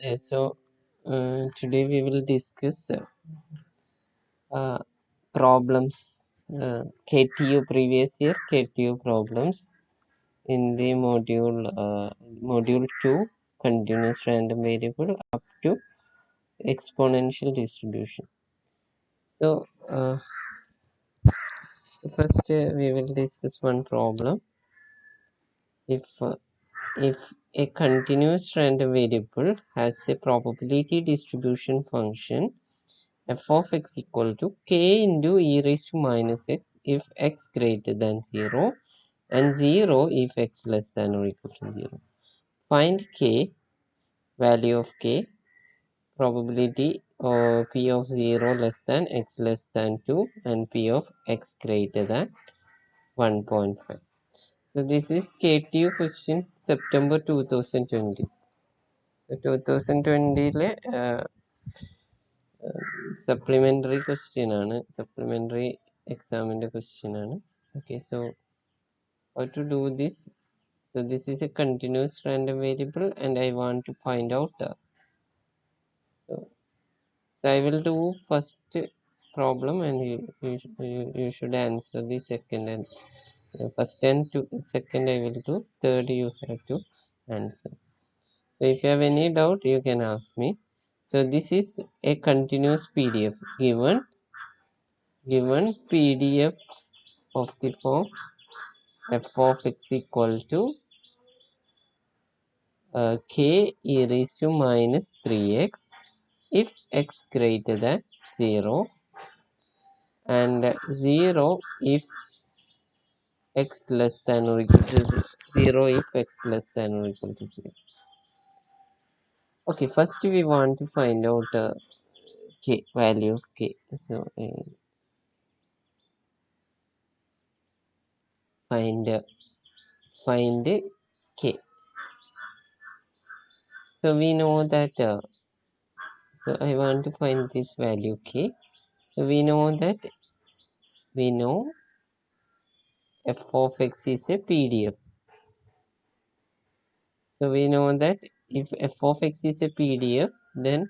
Today we will discuss problems, KTU previous year KTU problems in the module 2 continuous random variable up to exponential distribution. So first we will discuss one problem. If a continuous random variable has a probability distribution function f of x equal to k into e raised to minus x if x greater than 0 and 0 if x less than or equal to 0. Find k, value of k, probability or p of 0 less than x less than 2 and p of x greater than 1.5. So this is KTU question September 2020. So 2020 supplementary question ആണ്, supplementary examന്റെ question ആണ്. Okay, so how to do this? So this is a continuous random variable and I want to find out so I will do first problem and you should answer the second and first and second I will do, third you have to answer. So if you have any doubt you can ask me. So this is a continuous PDF given PDF of the form f of x equal to k e raised to minus 3x if x greater than 0 and 0 if x less than or equal to 0 if x less than or equal to 0. Okay, first we want to find out k, value of k. So find k. So we know that so I want to find this value k. So we know f of x is a PDF. So we know that if f of x is a PDF, then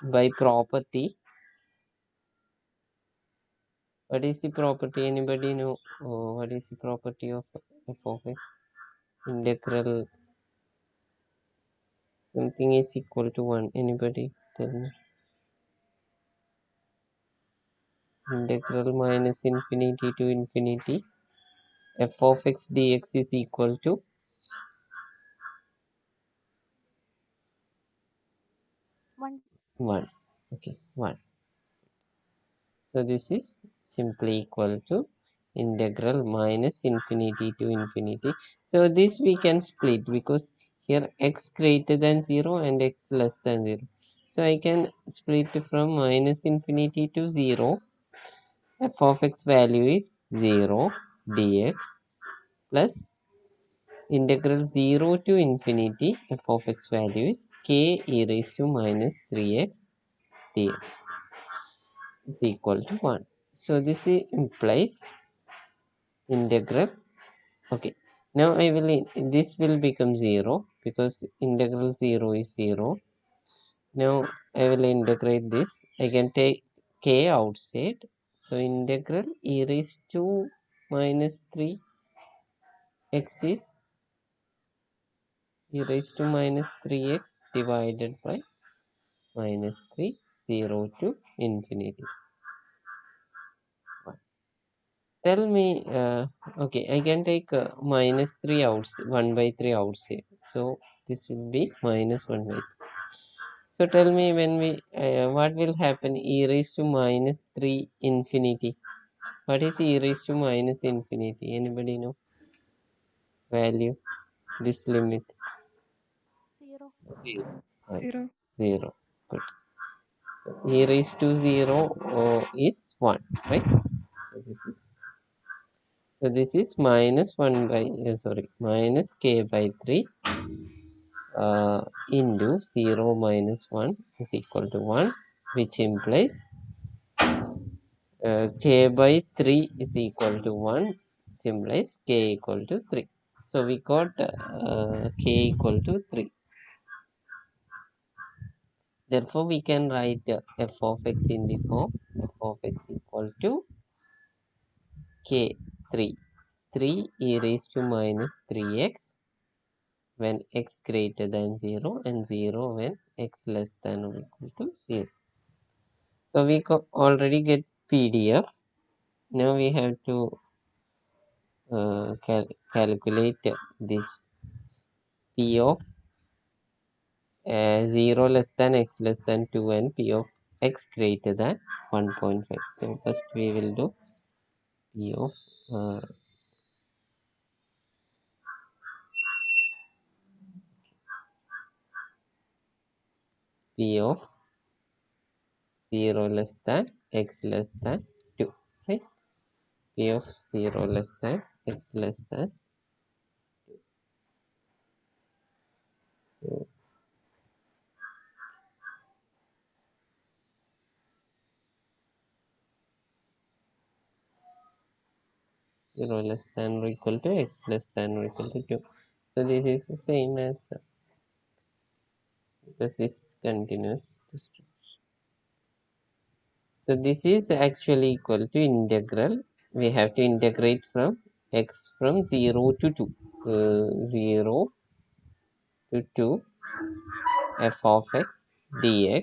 by property, what is the property? Anybody know what is the property of f of x? Integral something is equal to 1. Anybody tell me? Integral minus infinity to infinity f of x dx is equal to 1. Okay, 1. So this is simply equal to integral minus infinity to infinity. So this we can split because here x greater than 0 and x less than 0. So I can split from minus infinity to 0. F of x value is 0 dx plus integral 0 to infinity f of x value is k e raised to minus 3x dx is equal to 1. So this implies integral. Okay, now this will become 0 because integral 0 is 0. Now I will integrate this. I can take k outside. So integral e raised to minus 3x is e raised to minus 3x divided by minus 3, 0 to infinity. Tell me, okay, I can take minus 3 outside, 1 by 3 outside. So this will be minus 1 by 3. So tell me when we, what will happen? E raised to minus 3 infinity. What is e raised to minus infinity? Anybody know? Value, this limit. 0. 0. Right. 0. 0. Good. So e raised to 0 is 1, right? So this is minus 1 by, minus k by 3 into 0 minus 1 is equal to 1, which implies k by 3 is equal to 1, which implies k equal to 3. So we got k equal to 3. Therefore, we can write f of x in the form f of x equal to k3. 3 e raised to minus 3x when x greater than 0 and 0 when x less than or equal to 0. So we already get PDF. Now we have to calculate this p of 0 less than x less than 2 and p of x greater than 1.5. So first we will do p of uh, p of 0 less than x less than 2, right? P of 0 less than x less than, so 0 less than or equal to x less than or equal to 2. So this is the same answer because this is continuous. So this is actually equal to integral. We have to integrate from x from 0 to 2. 0 to 2 f of x dx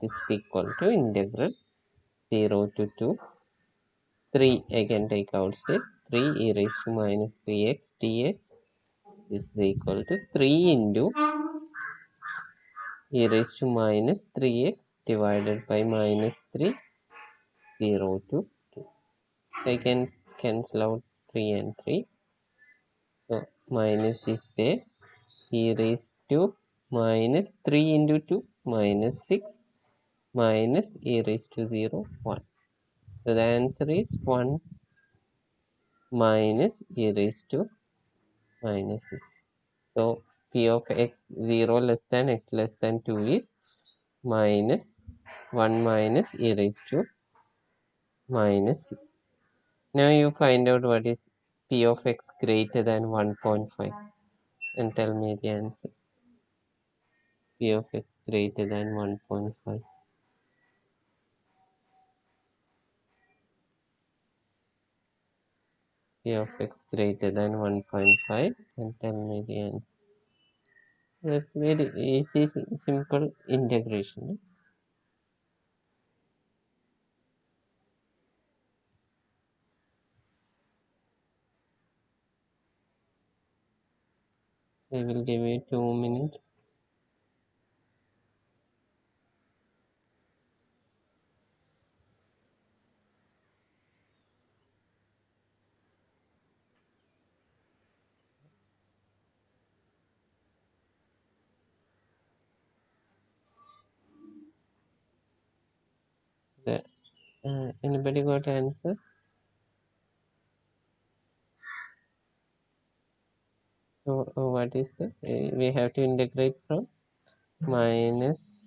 is equal to integral 0 to 2 3. I can take outside 3 e raised to minus 3x dx is equal to 3 into e raised to minus 3x divided by minus 3, 0 to 2. So I can cancel out 3 and 3. So minus is there. E raised to minus 3 into 2 minus 6 minus e raised to 0 1. So the answer is 1 minus e raised to minus 6. So p of x 0 less than x less than 2 is minus 1 minus e raised to minus 6. Now you find out what is p of x greater than 1.5 and tell me the answer. P of x greater than 1.5. P of x greater than 1.5 and tell me the answer. That's very easy, simple integration. I will give you 2 minutes. Anybody got answer? So what is it? We have to integrate from minus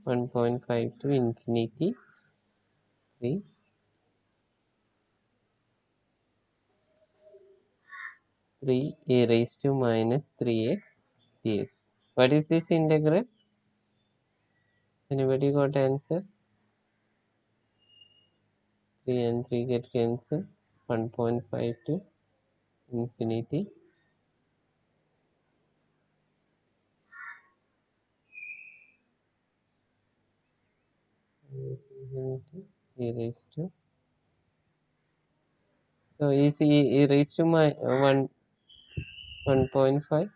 1.5 to infinity 3 3 e raised to minus 3x dx. What is this integral? Anybody got answer? 3 and 3 get cancelled. 1.5 to infinity. Infinity e raised to. So is e raised to my 1.5.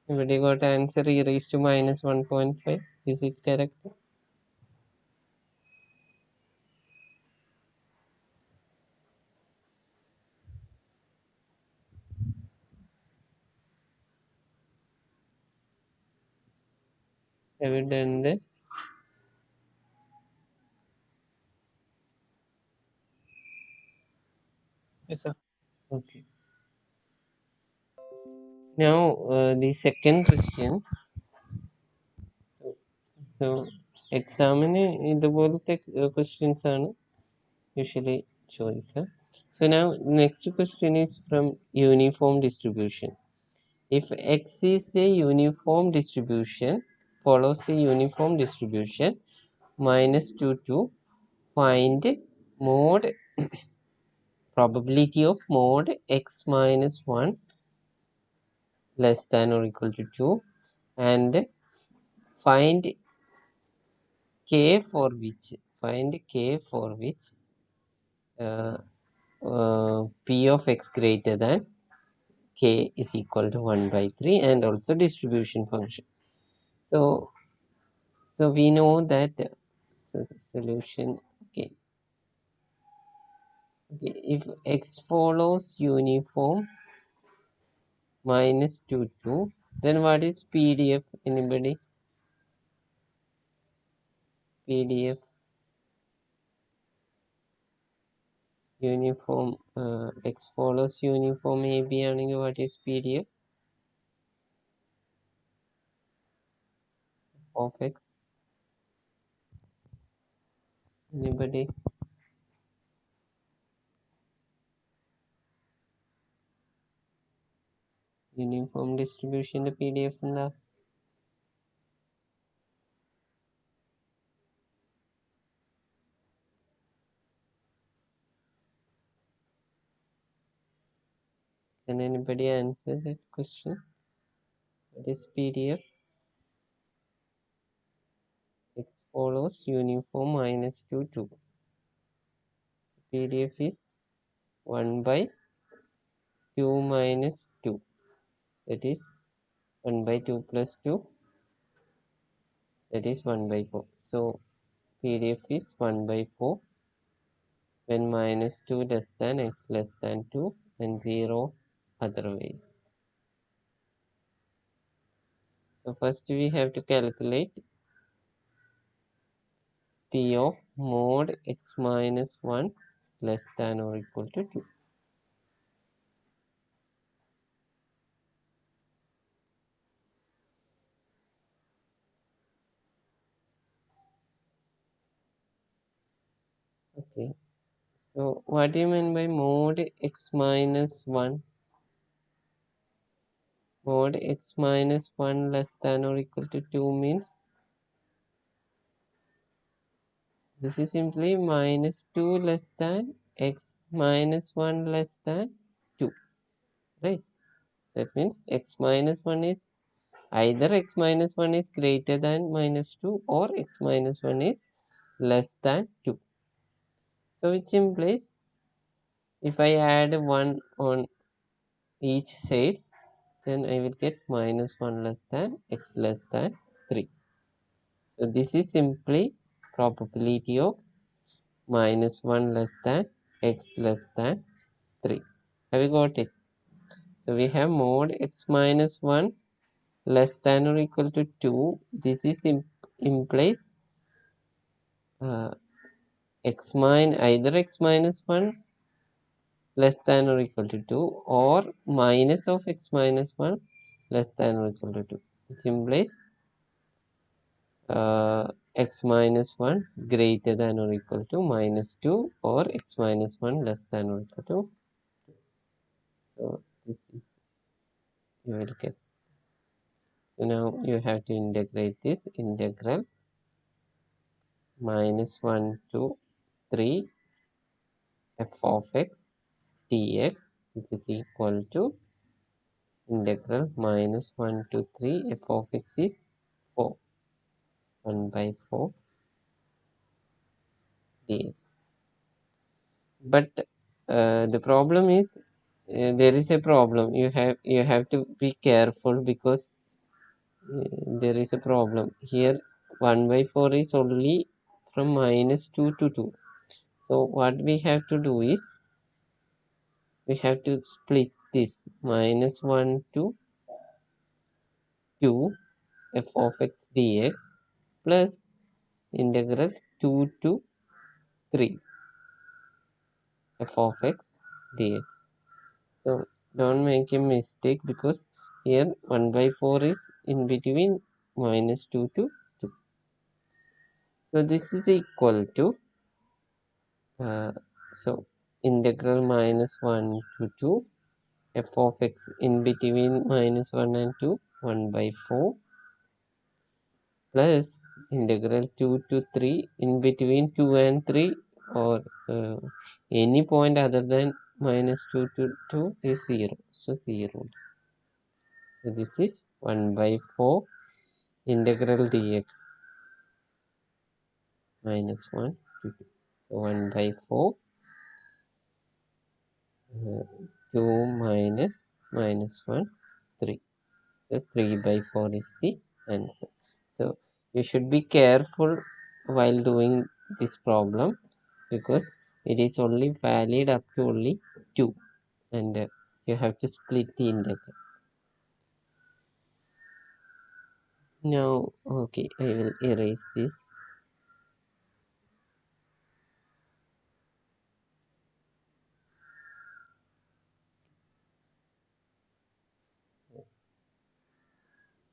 Anybody got answer e raised to minus 1.5? Is it correct? Have you done that? Yes, sir. Okay. Now the second question. So എക്സാമിന് ഇതുപോലത്തെ questions ആണ് usually ചോദിക്കുക. So now next question is from uniform distribution. If x is a uniform distribution, follows a uniform distribution, minus 2 to find mod probability of mod x minus 1 less than or equal to 2, and find k for which uh, p of x greater than k is equal to 1 by 3, and also distribution function. So we know that solution. Okay, if x follows uniform minus 2 2, then what is PDF? Anybody? PDF uniform, x follows uniform AB ആണെങ്കിൽ what is PDF of x? Anybody? Uniform distribution PDF എന്താ? Can anybody answer that question? What is PDF? X follows uniform minus 2 2. PDF is 1 by 2 minus 2. That is 1 by 2 plus 2. That is 1 by 4. So PDF is 1 by 4 when minus 2 less than x less than 2 and 0 otherwise. So first we have to calculate P of mod x minus 1 less than or equal to 2. Okay. So what do you mean by mod x minus 1? Mod x minus 1 less than or equal to 2 means this is simply minus 2 less than x minus 1 less than 2, right? That means x minus 1 is either x minus 1 is greater than minus 2 or x minus 1 is less than 2. So which implies if I add 1 on each sides, then I will get minus 1 less than x less than 3. So this is simply probability of minus 1 less than x less than 3. Have you got it? So we have mod x minus 1 less than or equal to 2. This is implies uh, either x minus 1 less than or equal to 2 or minus of x minus 1 less than or equal to 2, which implies x minus 1 greater than or equal to minus 2 or x minus 1 less than or equal to 2. So this is you will get. So now you have to integrate this integral minus 1 to 3 f of x dx, which is equal to integral minus 1 to 3 f of x is 4, 1 by 4 dx. But the problem is there is a problem. You have to be careful because there is a problem here. 1 by 4 is only from minus 2 to 2. So what we have to do is we have to split this minus 1 to 2 f of x dx plus integral 2 to 3 f of x dx. So don't make a mistake because here 1 by 4 is in between minus 2 to 2. So this is equal to so integral minus 1 to 2 f of x in between minus 1 and 2, 1 by 4, plus integral 2 to 3 in between 2 and 3, or any point other than minus 2 to 2 is 0. So 0. So this is 1 by 4 integral dx minus 1 to 2. So 1 by 4 2 minus minus 1 3. So 3 by 4 is the answer. So you should be careful while doing this problem, because it is only valid up to only 2, and you have to split the integral. Now, okay, I will erase this.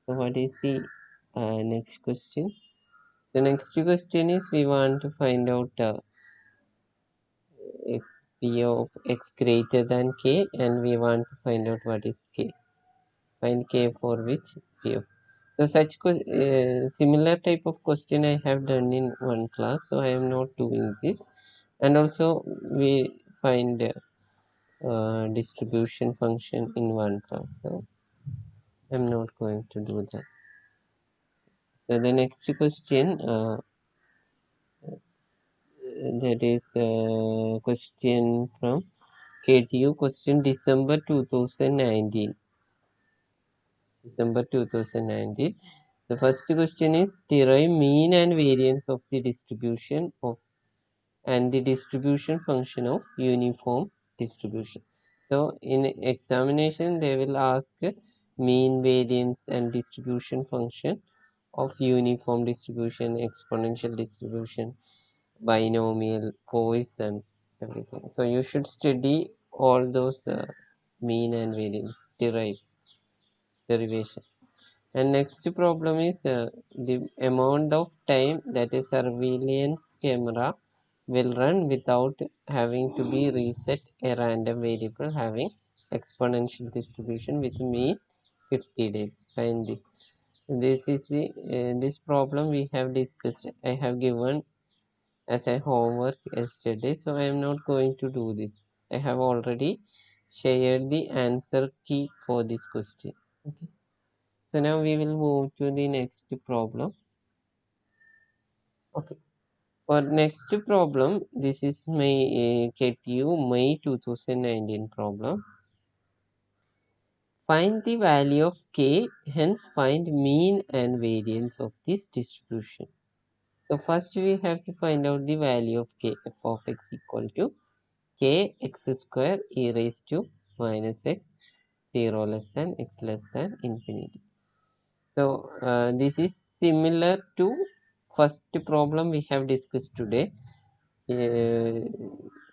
So what is the next question? So next question is, we want to find out x p of x greater than k, and we want to find out what is k. Find k for which p of. So such similar type of question I have done in one class, so I am not doing this. And also we find distribution function in one class, so I'm not going to do that. So the next question, that is question from KTU, question December 2019. December 2019. The first question is, derive mean and variance of the distribution of and the distribution function of uniform distribution. So in examination they will ask mean, variance and distribution function of uniform distribution, exponential distribution, binomial, Poisson, everything. So you should study all those mean and variance derivation. And next problem is the amount of time that a surveillance camera will run without having to be reset a random variable having exponential distribution with mean 50 days. Find this. This is the this problem we have discussed. I have given as a homework yesterday, so I am not going to do this. I have already shared the answer key for this question. Okay. So now we will move to the next problem. Okay. For next problem, this is my KTU May 2019 problem. Find the value of k, hence find mean and variance of this distribution. So first we have to find out the value of k. F of x equal to k x square e raised to minus x, 0 less than x less than infinity. So this is similar to first problem we have discussed today.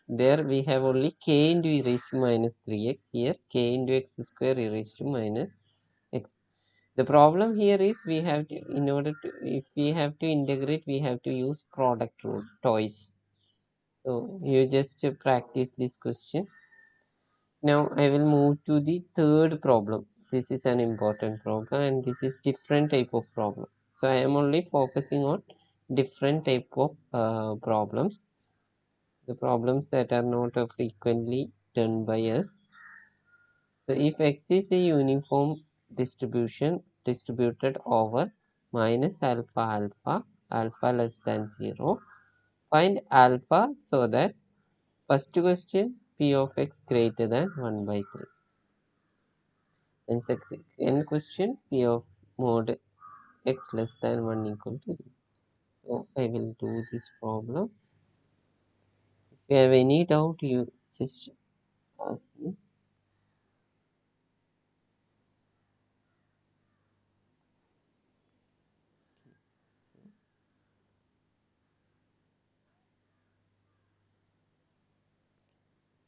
There we have only k into e raised to minus 3x. Here k into x square e raised to minus x. The problem here is, we have to, in order to, if we have to integrate, we have to use product rule twice. So you just practice this question. Now I will move to the third problem. This is an important problem, and this is different type of problem. So I am only focusing on different type of problems, the problems that are not frequently done by us. So if x is a uniform distribution distributed over minus alpha alpha, alpha less than 0, find alpha so that first question p of x greater than 1 by 3. And second question p of mod x less than 1 equal to 3. So I will do this problem. If you have any doubt, you just ask me.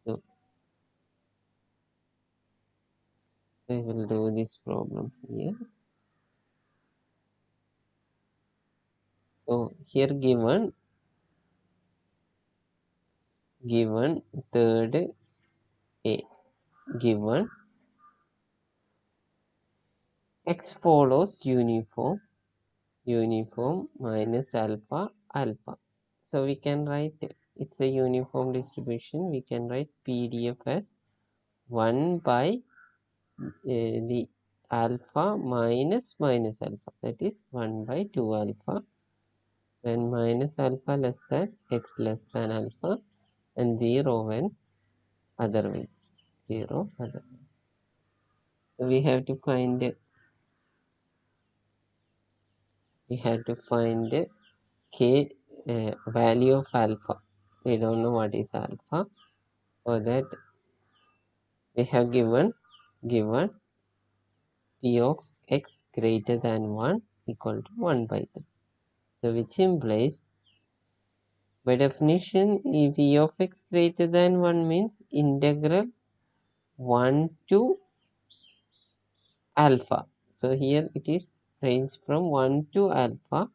So I will do this problem here. So here given third a, given X follows uniform minus alpha alpha. So we can write, it's a uniform distribution, we can write PDF as 1 by the alpha minus alpha, that is 1 by 2 alpha, when minus alpha less than x less than alpha, and 0 when otherwise 0 other. So we have to find the k value of alpha. We don't know what is alpha. For that we have given p of x greater than 1 equal to 1 by 3. So which implies, by definition, if p of x greater than 1 means integral 1 to alpha. So here it is range from 1 to alpha,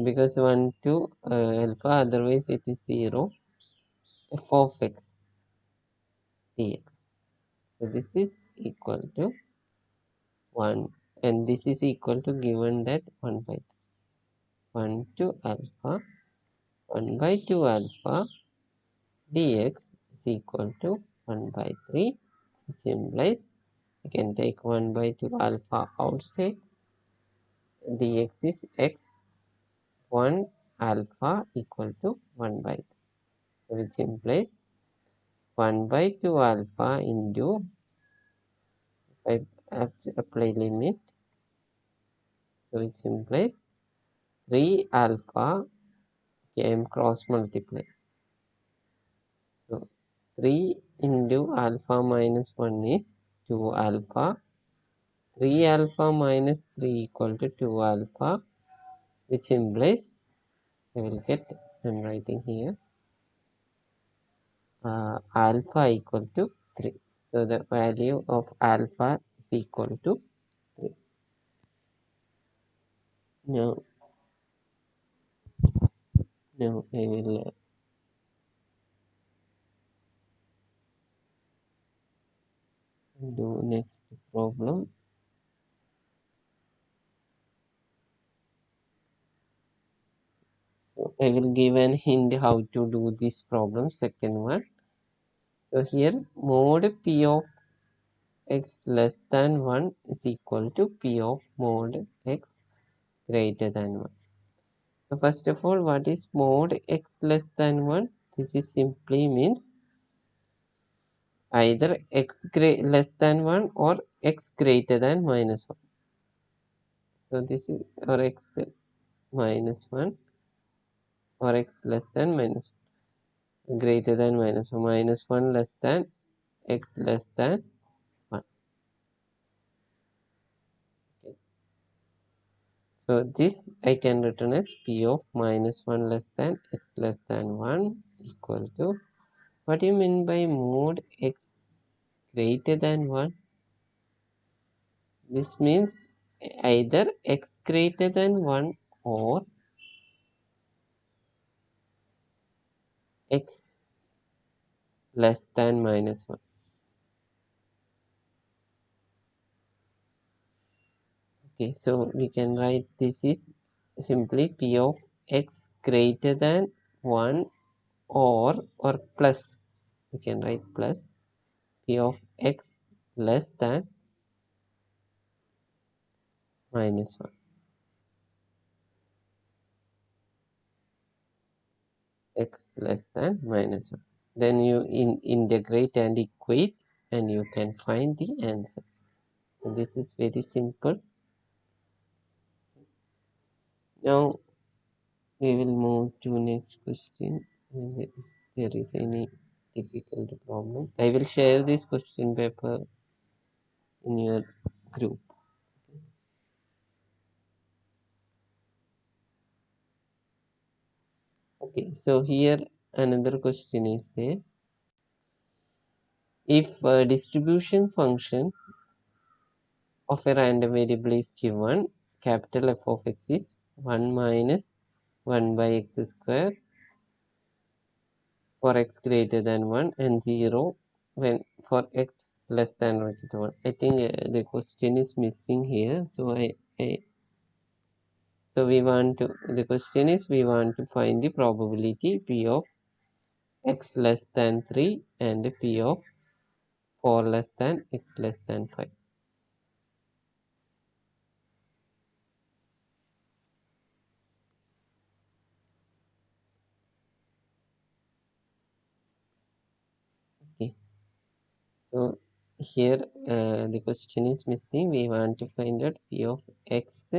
because 1 to alpha, otherwise it is 0, f of x dx. So this is equal to 1, and this is equal to, given that 1 by 3. 1 to alpha, 1 by 2 alpha dx is equal to 1 by 3, which implies I can take 1 by 2 alpha outside, dx is x 1 alpha equal to 1 by 3, so which implies 1 by 2 alpha into, if I have to apply limit, so which implies 3 alpha came cross multiply. So 3 into alpha minus 1 is 2 alpha. 3 alpha minus 3 equal to 2 alpha, which implies I will get, I'm writing here, alpha equal to 3. So the value of alpha is equal to 3. Now I will do next problem. So I will give an hint how to do this problem, second one. So here mod p of x less than 1 is equal to p of mod x greater than 1. So first of all, what is mod x less than 1? This is simply means either x less than 1 or x greater than minus 1. So this is, or x minus 1 or x less than minus 1, greater than minus 1, minus 1 less than x less than 1. Okay. So this I can written as p of minus 1 less than x less than 1 equal to, what do you mean by mod x greater than 1? This means either x greater than 1 or x less than minus 1. Okay, so we can write this is simply p of x greater than 1 or plus. We can write plus p of x less than minus 1. X less than minus 1. Then you integrate and equate and you can find the answer. So this is very simple. Now we will move to next question. If there is any difficult problem, I will share this question paper in your group. Okay, so here another question is there. If a distribution function of a random variable is given, capital F of x is 1 minus 1 by x square for x greater than 1 and 0 when for x less than or equal to 1. I think the question is missing here. So so the question is we want to find the probability P of x less than 3 and P of 4 less than x less than 5. Okay. So here the question is missing. We want to find out P of x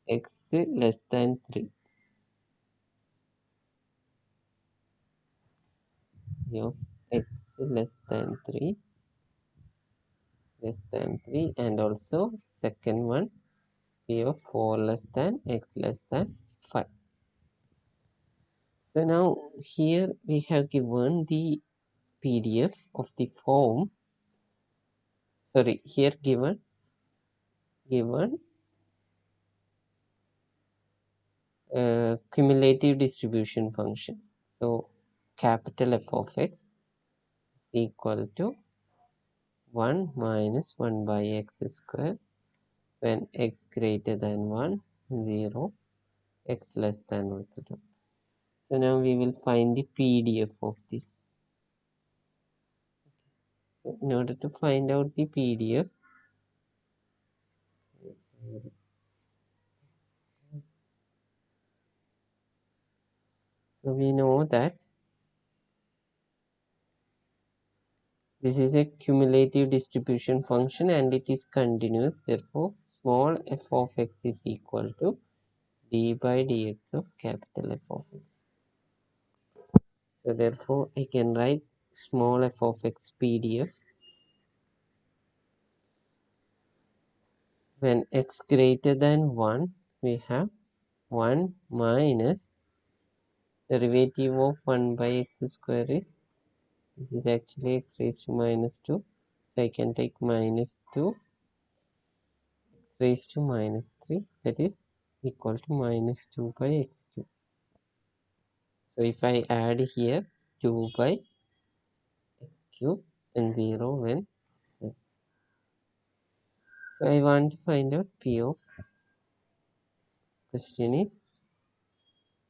x less than 3. P of x less than 3 and also second one P of 4 less than x less than 5. So now here we have given the PDF of the form. Sorry, here given cumulative distribution function. So capital F of x is equal to 1 minus 1 by x square when x greater than 1, 0, x less than or equal to 1. So now we will find the PDF of this. So in order to find out the PDF, so we know that this is a cumulative distribution function and it is continuous. Therefore, small f of x is equal to d by dx of capital F of x. So therefore, I can write small f of x PDF when x greater than 1, we have 1 minus derivative of 1 by x square is, this is actually x raised to minus 2. So I can take minus 2 x raised to minus 3, that is equal to minus 2 by x cube. So if I add here 2 by x cube and 0 when x less. So I want to find out P of question is,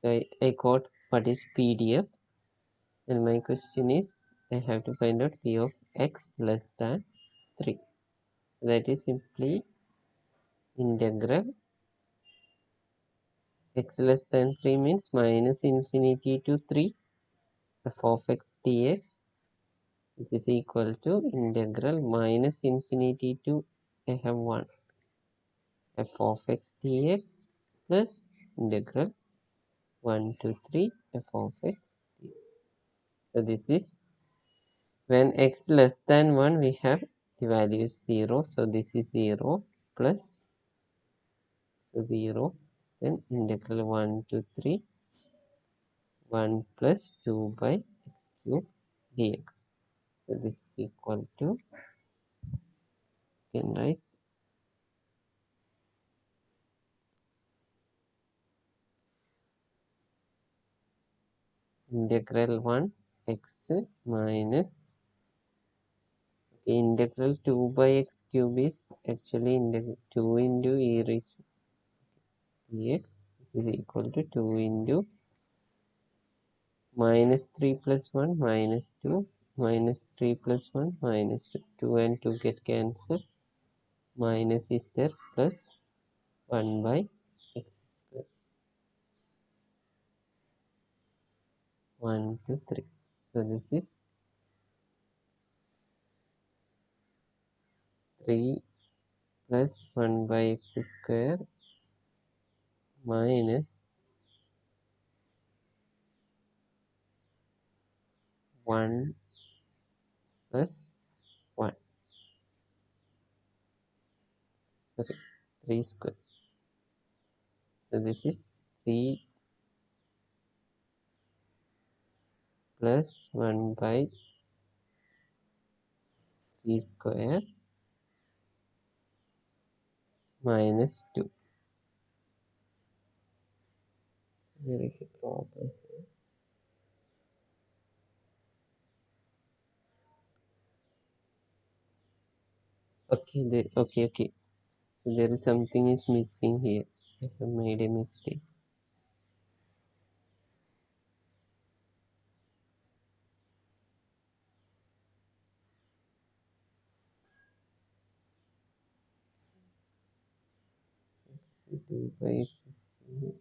so I got what is PDF and my question is I have to find out P of x less than 3. That is simply integral x less than 3 means minus infinity to 3 f of x dx, which is equal to integral minus infinity to I have 1 f of x dx plus integral 1 to 3 f of x dx. So this is when x less than 1 we have the value is 0, so this is 0 plus, so 0, then integral 1 to 3 1 plus 2 by x cube dx. So this is equal to, can write integral 1 x minus, okay, integral 2 by x cube is actually integral 2 into e raised to dx is equal to 2 into minus 3 plus 1 minus 2 minus 3 plus 1 minus 2, 2 and 2 get cancelled, minus is there plus 1 by x square 1 to 3. So this is 3 plus 1 by x square minus 1 plus 1, sorry, 3 square. So this is 3 plus 1 by 3 square minus 2. There is a problem. Okay, okay. So there is something is missing here. I have made a mistake. So 2 by x cube.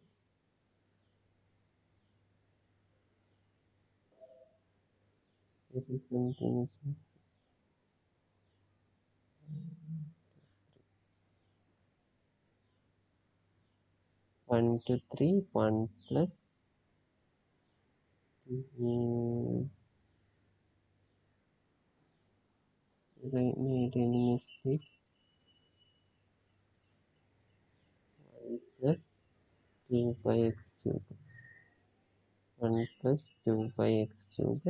There is something is missing. 1 to 3, 1 plus. Did I made any mistake? 1 plus 2 by x cube. 1 plus 2 by x cube.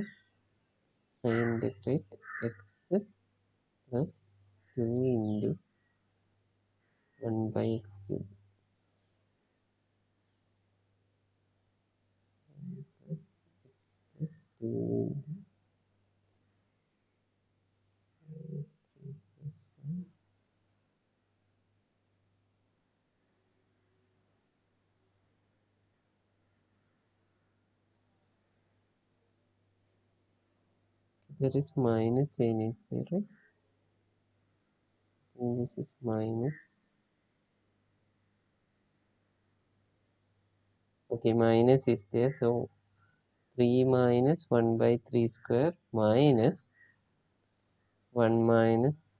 I integrate x plus 2 into 1 by x cube. 1 plus 2 into minus 3 plus 1. There is minus sign is there, right? And this is minus. Okay, minus is there. So 3 minus 1 by 3 square minus 1 minus.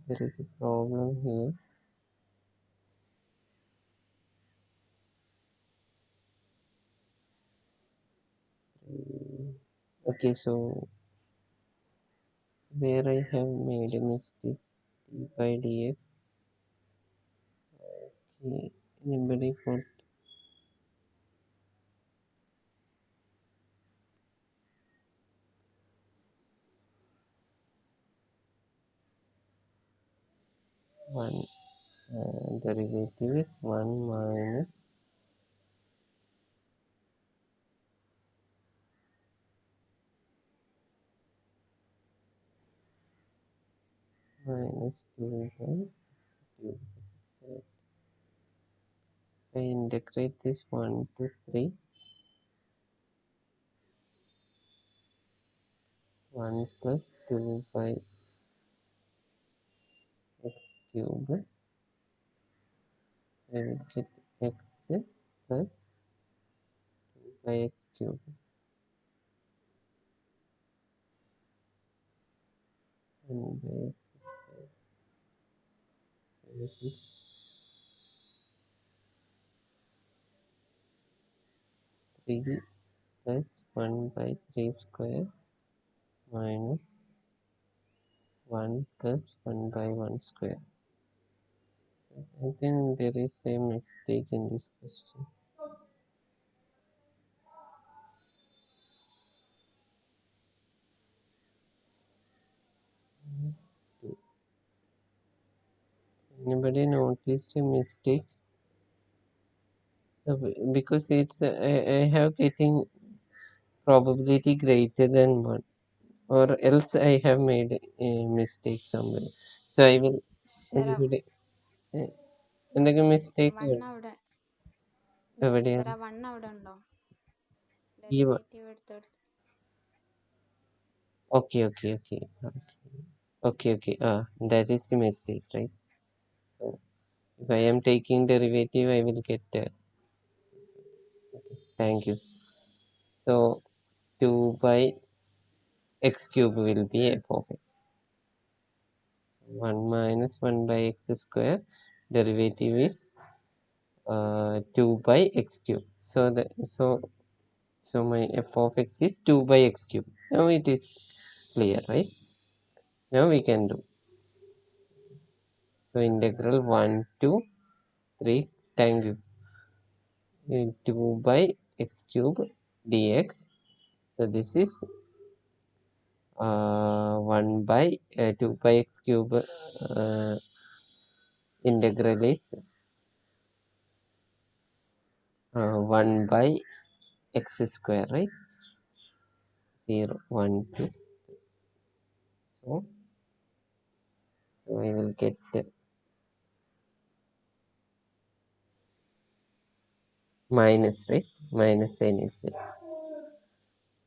There is a problem here. Okay, so there I have made a mistake. D by dx. Okay, anybody put 1 derivative is 1 minus 2 by x cube. I integrate this 1 to 3. 1 plus 2 by x cube. I will get x plus 2 by x cube. 1 by x square. So this is 3 plus 1 by 3 square minus 1 plus 1 by 1 square. So I think there is a mistake in this question. Anybody noticed a mistake? So because it's I have getting probability greater than 1, or else I have made a mistake somewhere. So I will anybody എന്തെങ്കിലും mistake one അവിടെ എവിടെയാണ് one അവിടെ ഉണ്ടോ ഈ derivative എടുത്തെടുത്ത് okay that is the mistake, right? So if I am taking derivative I will get this one. Okay, thank you. So 2 by x cube will be f of x. 1 minus 1 by x square, derivative is 2 by x cube. So my f of x is 2 by x cube. Now it is clear, right? Now we can do. So integral 1 to 3, thank you, 2 by x cube dx. So this is 1 by 2 pi x cube integral is 1 by x square, right? 0, 1, 2. So I will get minus, right? Minus sign is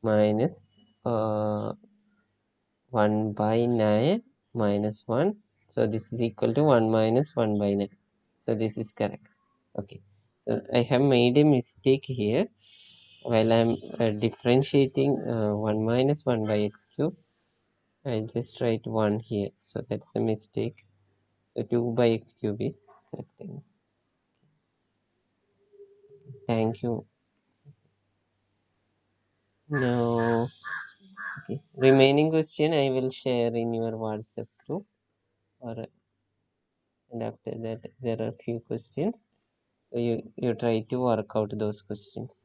minus 1 by 9 minus 1. So this is equal to 1 minus 1 by 9. So this is correct. Okay. So I have made a mistake here while I'm differentiating 1 minus 1 by x cube. I just write 1 here. So that's a mistake. So 2 by x cube is correct answer. Thank you. Now, okay. Remaining question I will share in your WhatsApp group. Or and after that there are few questions. So you try to work out those questions.